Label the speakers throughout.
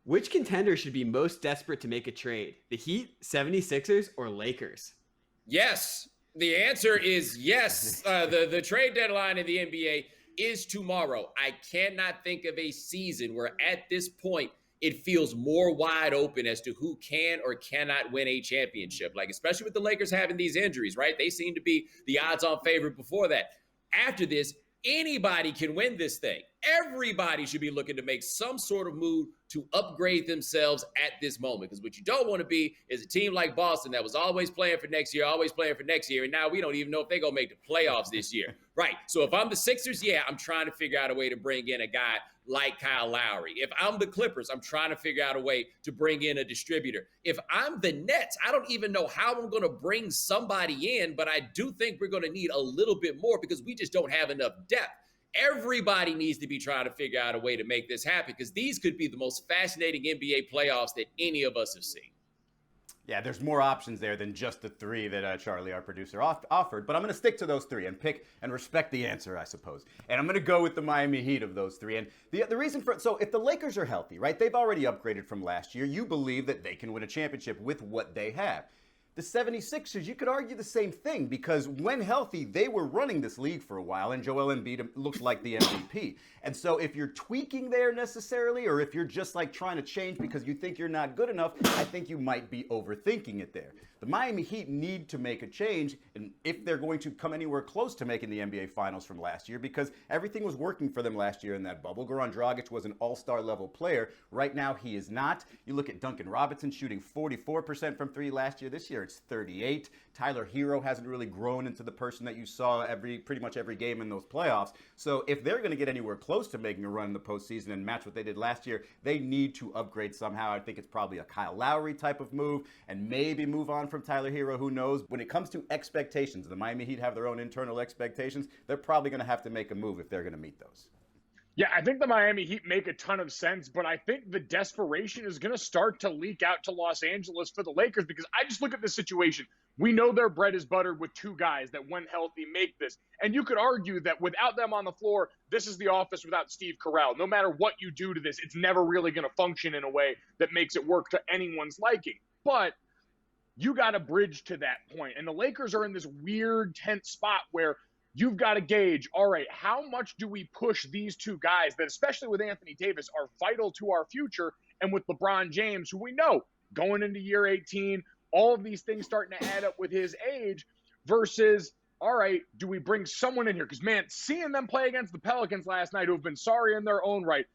Speaker 1: Which contender should be most desperate to make a trade? The Heat, 76ers, or Lakers?
Speaker 2: Yes. The answer is yes. The trade deadline in the NBA is tomorrow. I cannot think of a season where at this point it feels more wide open as to who can or cannot win a championship. Like, especially with the Lakers having these injuries, right? They seem to be the odds-on favorite before that. After this, anybody can win this thing. Everybody should be looking to make some sort of move to upgrade themselves at this moment. Because what you don't want to be is a team like Boston that was always playing for next year, and now we don't even know if they're going to make the playoffs this year. Right. So if I'm the Sixers, yeah, I'm trying to figure out a way to bring in a guy like Kyle Lowry. If I'm the Clippers, I'm trying to figure out a way to bring in a distributor. If I'm the Nets, I don't even know how I'm going to bring somebody in, but I do think we're going to need a little bit more because we just don't have enough depth. Everybody needs to be trying to figure out a way to make this happen because these could be the most fascinating NBA playoffs that any of us have seen.
Speaker 3: Yeah, there's more options there than just the three that Charlie, our producer, offered. But I'm going to stick to those three and pick and respect the answer, I suppose. And I'm going to go with the Miami Heat of those three. And the reason for it, so if the Lakers are healthy, right, they've already upgraded from last year. You believe that they can win a championship with what they have. The 76ers, you could argue the same thing because when healthy, they were running this league for a while, and Joel Embiid looks like the MVP. And so if you're tweaking there necessarily, or if you're just like trying to change because you think you're not good enough, I think you might be overthinking it there. The Miami Heat need to make a change, and if they're going to come anywhere close to making the NBA Finals from last year, because everything was working for them last year in that bubble. Goran Dragic was an all-star level player. Right now, he is not. You look at Duncan Robinson shooting 44% from three last year. This year, it's 38. Tyler Hero hasn't really grown into the person that you saw pretty much every game in those playoffs. So if they're going to get anywhere close to making a run in the postseason and match what they did last year, they need to upgrade somehow. I think it's probably a Kyle Lowry type of move and maybe move on from Tyler Hero. Who knows? When it comes to expectations, the Miami Heat have their own internal expectations. They're probably going to have to make a move if they're going to meet those.
Speaker 4: Yeah, I think the Miami Heat make a ton of sense, but I think the desperation is going to start to leak out to Los Angeles for the Lakers because I just look at this situation. We know their bread is buttered with two guys that, when healthy, make this. And you could argue that without them on the floor, this is the office without Steve Carell. No matter what you do to this, it's never really going to function in a way that makes it work to anyone's liking. But you got to bridge to that point. And the Lakers are in this weird, tense spot where you've got to gauge, all right, how much do we push these two guys that, especially with Anthony Davis, are vital to our future, and with LeBron James, who we know going into year 18, all of these things starting to add up with his age, versus, all right, do we bring someone in here? Because, man, seeing them play against the Pelicans last night, who have been sorry in their own right,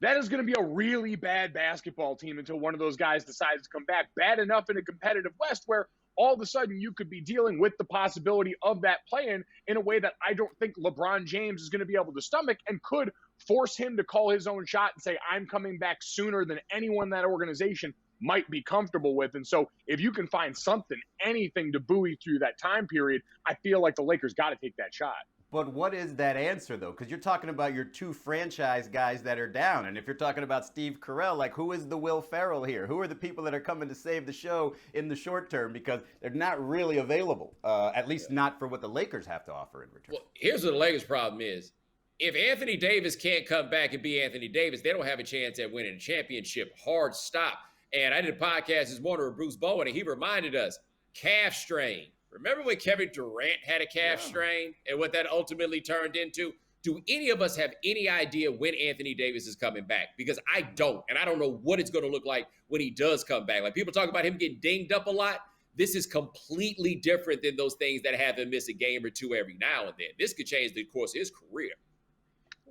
Speaker 4: that is going to be a really bad basketball team until one of those guys decides to come back. Bad enough in a competitive West where all of a sudden you could be dealing with the possibility of that play-in in a way that I don't think LeBron James is going to be able to stomach and could force him to call his own shot and say, I'm coming back sooner than anyone in that organization might be comfortable with. And so if you can find something, anything to buoy through that time period, I feel like the Lakers got to take that shot.
Speaker 3: But what is that answer, though? Because you're talking about your two franchise guys that are down. And if you're talking about Steve Carell, like, who is the Will Ferrell here? Who are the people that are coming to save the show in the short term? Because they're not really available, at least not for what the Lakers have to offer in return.
Speaker 2: Well, here's what the Lakers' problem is. If Anthony Davis can't come back and be Anthony Davis, they don't have a chance at winning a championship. Hard stop. And I did a podcast this morning with Bruce Bowen, and he reminded us, calf strain. Remember when Kevin Durant had a calf strain and what that ultimately turned into? Do any of us have any idea when Anthony Davis is coming back? Because I don't, and I don't know what it's going to look like when he does come back. Like, people talk about him getting dinged up a lot. This is completely different than those things that have him miss a game or two every now and then. This could change the course of his career.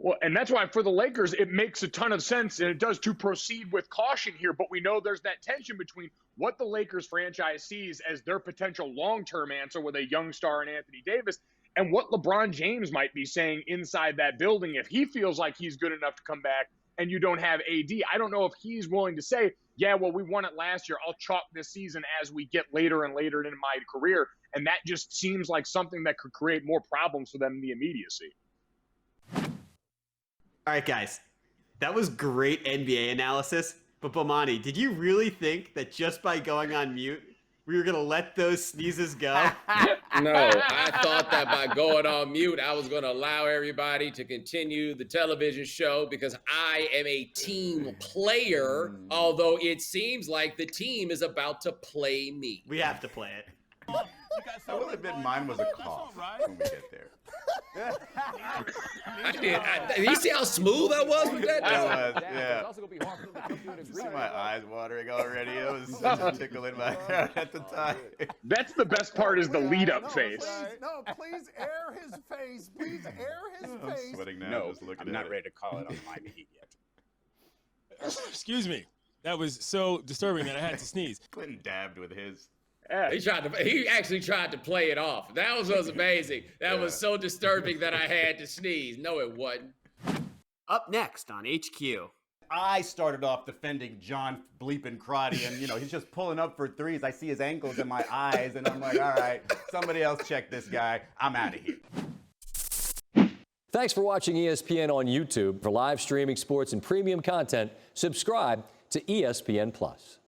Speaker 4: Well, and that's why for the Lakers, it makes a ton of sense, and it does, to proceed with caution here. But we know there's that tension between what the Lakers franchise sees as their potential long-term answer with a young star in Anthony Davis and what LeBron James might be saying inside that building if he feels like he's good enough to come back and you don't have AD. I don't know if he's willing to say, yeah, well, we won it last year. I'll chalk this season as we get later and later in my career. And that just seems like something that could create more problems for them in the immediacy.
Speaker 1: All right, guys, that was great NBA analysis. But Bomani, did you really think that just by going on mute, we were going to let those sneezes go?
Speaker 2: No, I thought that by going on mute, I was going to allow everybody to continue the television show because I am a team player, although it seems like the team is about to play me.
Speaker 1: We have to play it.
Speaker 3: I will admit mine was a cough when we get there.
Speaker 2: I did. You see how smooth I was with that?
Speaker 3: Yeah. You see my eyes watering already? It was such a tickle in my head at the time.
Speaker 4: That's the best part is the lead-up face.
Speaker 5: No, please air his face. Please air his
Speaker 3: I'm
Speaker 5: face.
Speaker 3: sweating now
Speaker 6: No,
Speaker 3: just looking
Speaker 6: I'm
Speaker 3: at
Speaker 6: not
Speaker 3: it.
Speaker 6: ready to call it on the Miami Heat yet.
Speaker 7: Excuse me. That was so disturbing that I had to sneeze.
Speaker 3: Clinton dabbed with his.
Speaker 4: Yeah.
Speaker 2: He actually tried to play it off. That was amazing. That was so disturbing that I had to sneeze. No, it wasn't.
Speaker 1: Up next on HQ.
Speaker 3: I started off defending John bleeping Crotty, and he's just pulling up for threes. I see his ankles in my eyes, and I'm like, all right, somebody else check this guy. I'm out of here.
Speaker 8: Thanks for watching ESPN on YouTube. For live streaming sports and premium content, subscribe to ESPN+.